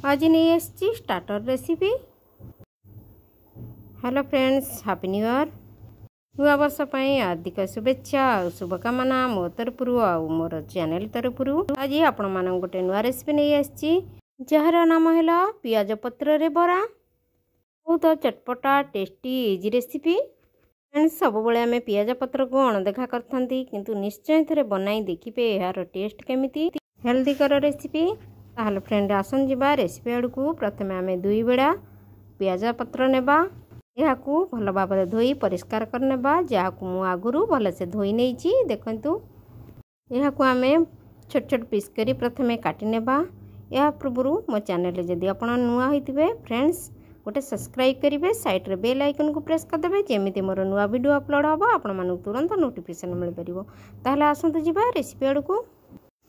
आज नहीं आसी starter recipe. Hello friends, happy new year. नुआ वर्ष हार्दिक शुभेच्छा और शुभकामना मो तरफ आउ मोर चैनल तरफ। आज आपण मान गोटे नुआ रेसिपी नहीं आसी जार नाम है पियाज पत्र रे बरा। बहुत चटपटा टेस्टी इजी रेसिपी। फ्रेंड्स, सब बेले आम पियाज पत्र को अणदेखा करथांती, किंतु निश्चय थे बनाई देखिए यार टेस्ट केमिति हेल्दी कर रेसिपी। ताहले फ्रेंड आसन जीवा रेसिपी आड़ को। प्रथम आम 2 बेड़ा पियाज पत्र नेबा। यह भल भाव धोई परिष्कार करनेबा, जहाँ मु आगुरु भल से धोई नहीं। देखंतु यह आम छोट छोट पीस करी प्रथमे काटी नेबा। यह पूर्व मो चैनल जदि आप नुआ होइतिबे फ्रेंड्स गोटे सब्सक्राइब करेंगे, साइड रे बेल आइकन को प्रेस करदे, जमी मोर नुआ वीडियो अपलोड हम आपण तुरंत नोटिफिकेशन मिल पार। ताहले आसंतु जीवा रेसिपी आड़ को।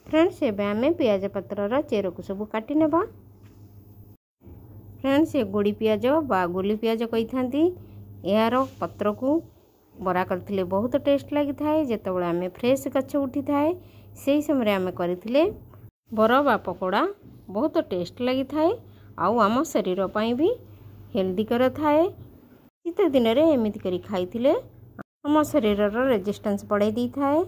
फ्रेंड्स, एबे आमे पियाज पत्रर चेर को सब काटी नेबा। फ्रेंड्स, ये गोड़ी पियाज बा गोली पियाज कही था। यार पत्र को बरा करथिले बहुत टेस्ट लगी थाए। जेतेबेले आमे फ्रेश गछ उठी थाए से समय आमे करथिले बरा बा पकोड़ा बहुत टेस्ट लगी थाए। आउ आम शरीर पई भी हेल्दी कर थाए। शीत दिन रे एमिति करी खाइथिले आम शरीर रेजिस्टेंस बढ़ाई दी थाए।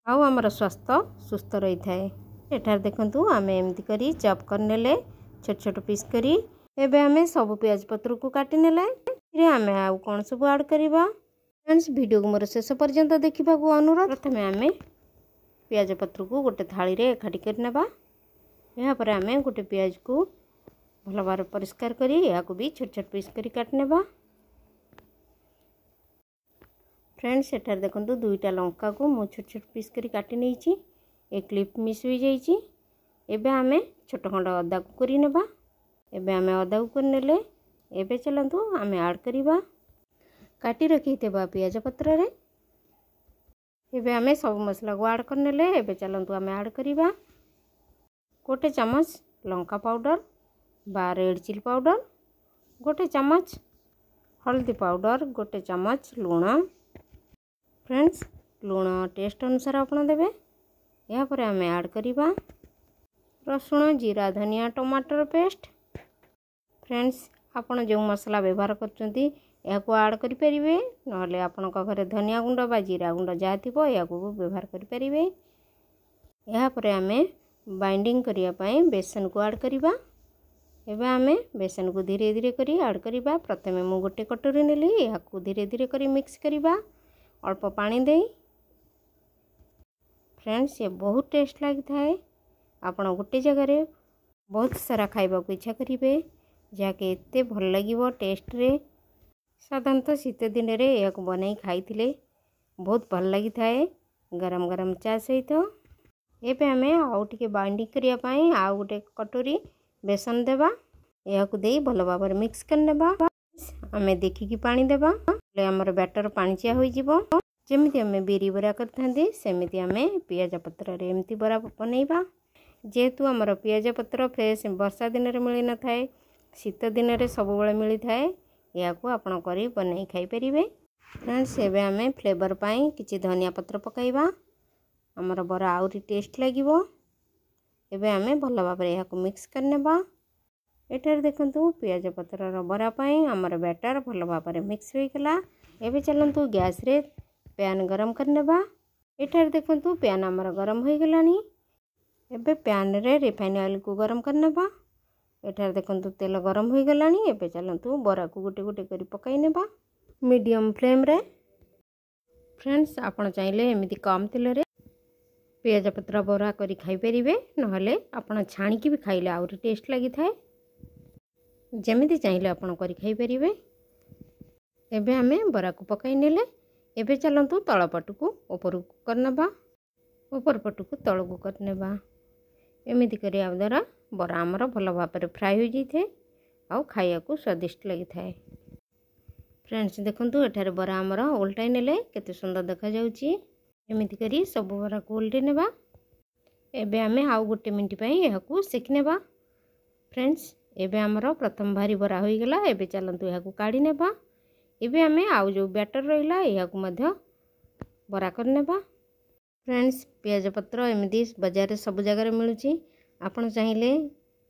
आउ आमर स्वास्थ्य सुस्थ रही थाए। एठार देखंतु आमे एमिति करी चॉप कर नेले छोट छोट पीस करी। एबे आमे सब पियाज पत्र को काटी नेले। फिर आमे आउ कोन सब ऐड करबा। फ्रेंड्स, वीडियो को मोर शेष पर्यंत देखिबा को अनुरोध। प्रथमे आमे पियाज पत्र को गोटे थाली रे एकाठी कर नेबा। या पर आमे गोटे पियाज को भल भाव परिष्कार करी या को भी छोट छोट पीस करी काट नेबा। फ्रेंड्स, एठार देखंतु 2टा लंका को मु छोट छोट पीस करी काटी नहीं। एक क्लिप मिस हो जाइए। एबे आमे छोट खंड अदा को करी नेबा। एबे आमे अदा को कर नेले। एबे चलंतु आमे ऐड करिबा काटी रखी तेबा पियाज पत्र रे। एबे आमे सब मसला को ऐड कर नेले। एबे चलंतु आमे ऐड करिबा गोटे चम्मच लंका पाउडर बा रेड चिली पाउडर, गोटे चम्मच हल्दी पाउडर, गोटे चम्मच लूण। फ्रेंड्स, लूण टेस्ट अनुसार आपन देबे। या पर आमे ऐड करिबा रसुण, जीरा, धनिया, टमाटर पेस्ट। फ्रेंड्स, आपन जो मसला व्यवहार करचंती या को ऐड करि परिबे, नहले आपन का घरे धनिया गुंड बा जीरा गुंड जा थिबो या को व्यवहार करि परिबे। या पर आमे बाइंडिंग करिया पई बेसन को ऐड करिबा। एबे आमे बेसन को धीरे धीरे करी ऐड करिबा। प्रथमे मु गोटे कटोरी नेली, या को धीरे धीरे करी मिक्स करिबा अल्प पानी दे। फ्रेंड्स, ये बहुत टेस्ट लगी थाए। आपण गोटे जगह रे बहुत सारा खाइबा को इच्छा करिवे, जाके एते भल लागिवो टेस्ट रे। साधारणतः शीत दिन रे या को बनाई खाइथिले बहुत भल लगी थाए गरम गरम चा सहित। एबे हमें आउ टिके बाइंडिंग करिया पाई आउ गोटे कटोरी बेसन देबा। या को देई भल भाबर मिक्स कर नेबा। आमे देखिकी पानी देबा। हमर बैटर पानिचिया होई जिवो। जेमिति आमे बिरी बरा करथांती सेमिति आमे पियाज पत्र रे एमिति बरा बनेइबा। जेहेतु आमर पियाज पत्र फ्रेश वर्षा दिन रे मिली न थाए, शीत दिन रे सब बेले मिली थाए। या को आपण करी बनाई खाई परिबे। फ्रेंड्स, एबे आमे फ्लेवर पाई किछि धनिया पत्र पकाइबा। आमर बरा आउरी टेस्ट लागिवो। एबे आमे भल भाबरे या को मिक्स कर नेबा। एठार देखंतु पियाज पत्र बरा पाई आमर बैटर भल भाबरे मिक्स होई गला। एबे चलंतु गैस रे पैन गरम कर नेबा। एठार देखंतु पैन आमर गरम होई गलानी। एबे पैन रे रिफाइन ऑयल को गरम कर नेबा। एठार देखंतु तेल गरम होई गलानी। एबे चलंतु बरा को गोटे गोटे करी पकाई नेबा मीडियम फ्लेम रे। फ्रेंड्स, आपण चाहिले एमिति कम तेल रे पियाज पत्र बरा करी खाई परिबे, नहले आपण छाणी की भी खाइले आउरी टेस्ट लागि थाए। जेमिति चाहिले आपण करी खाई परिबे। एबे आमे बरा को पकाई नेले। एबे चलंतु तळ पटु को ऊपर को करनेबा, ऊपर पटु को तळ को करनेबा। एमिति करिया द्वारा बरा हमर भल भाबरे फ्राई हो जाइथे आउ खाइया को स्वादिष्ट लगी थाए। फ्रेंड्स, देखंतु एठारे बरा हमर उल्टाई नेले केते सुंदर देखा जाउची। एमिति करी सब बरा को उल्टे नेबा। एबे आमे आउ गोटे मिनिट पई एहा को सेक नेबा। फ्रेंड्स, एबे हमर प्रथम भारी बरा होई गला। एबे चलंतु एहा को काढी नेबा। एबे आमे आउ जो बैटर रहिला एहा को मध्य बरा कर नेबा। फ्रेंड्स, पियाज पत्र एमिति बाजार रे सब जगह रे मिलुची। आपण चाहिले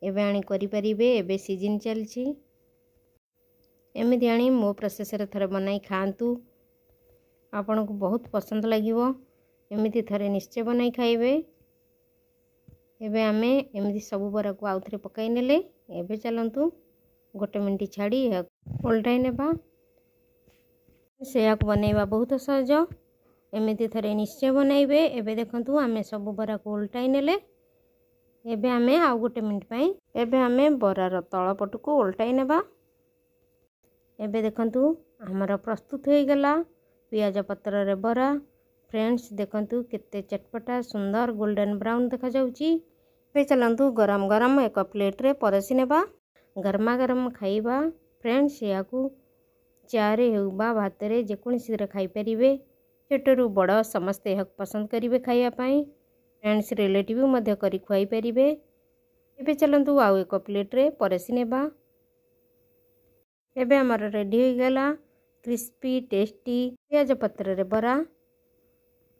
एबे आनी करिपारिबे। एबे सीजन चलछि एमिति आनी मो प्रोसेस रे थरे बनाई खांतु आपनको बहुत पसंद लागिवो। एमिति थरे निश्चय बनाई खाइबे। एबे आमे एमिति सब बरा को आउथरे पकाई नेले। एबे चलंतु गोटे मिनिट छाड़ी ओल्टाई नेबा। सेयाक बनैबा बहुत सहज। एमिति थरे निश्चय बनाइबे। एबे देखंतु आमे सब बरा को ओल्टाई नेले। एबे आमे आउ गोटे मिनिट पई एबे आमे बरार तळ पट को ओल्टाई नेबा। एबे देखंतु हमर प्रस्तुत हो गला पियाज पत्र रे बरा। फ्रेंड्स देखंतु केते चटपटा सुंदर गोल्डन ब्राउन देखा जाउची। एबे चलंतु गरम गरम एक प्लेट रे परसी नेबा। गरमा गरम खाइबा फ्रेंड्स याकू चारे हेउबा भात रे जेकोसी रे खाई परिबे। छोटरू बड़ समस्ते यह पसंद करिवे खाइया पाई। फ्रेंड्स रिलेटिव मध्य करी खुआई परिबे। एबे चलंतु आउ एक प्लेट रे परसी नेबा। एबे हमर रेडी हो गला क्रिस्पी टेस्टी पियाज पत्र रे बरा।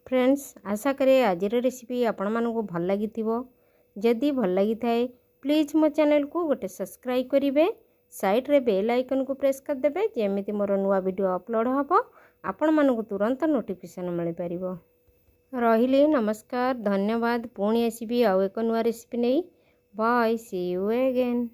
फ्रेंड्स आशा करे आज रेसिपी आपण मानको भल लागिथिबो। जदि भल लगी थाए प्लीज मो चैनल को गोटे सब्सक्राइब करिवे। साइड रे बेल आइकन को प्रेस कर देबे जेमिति मोर नुआ वीडियो अपलोड हबो आपण मानको तुरंत नोटिफिकेशन मिल परिबो। रहिले नमस्कार धन्यवाद। पुणी आसीबी आउ एक नुआ रेसिपी नहीं। Bye see you again.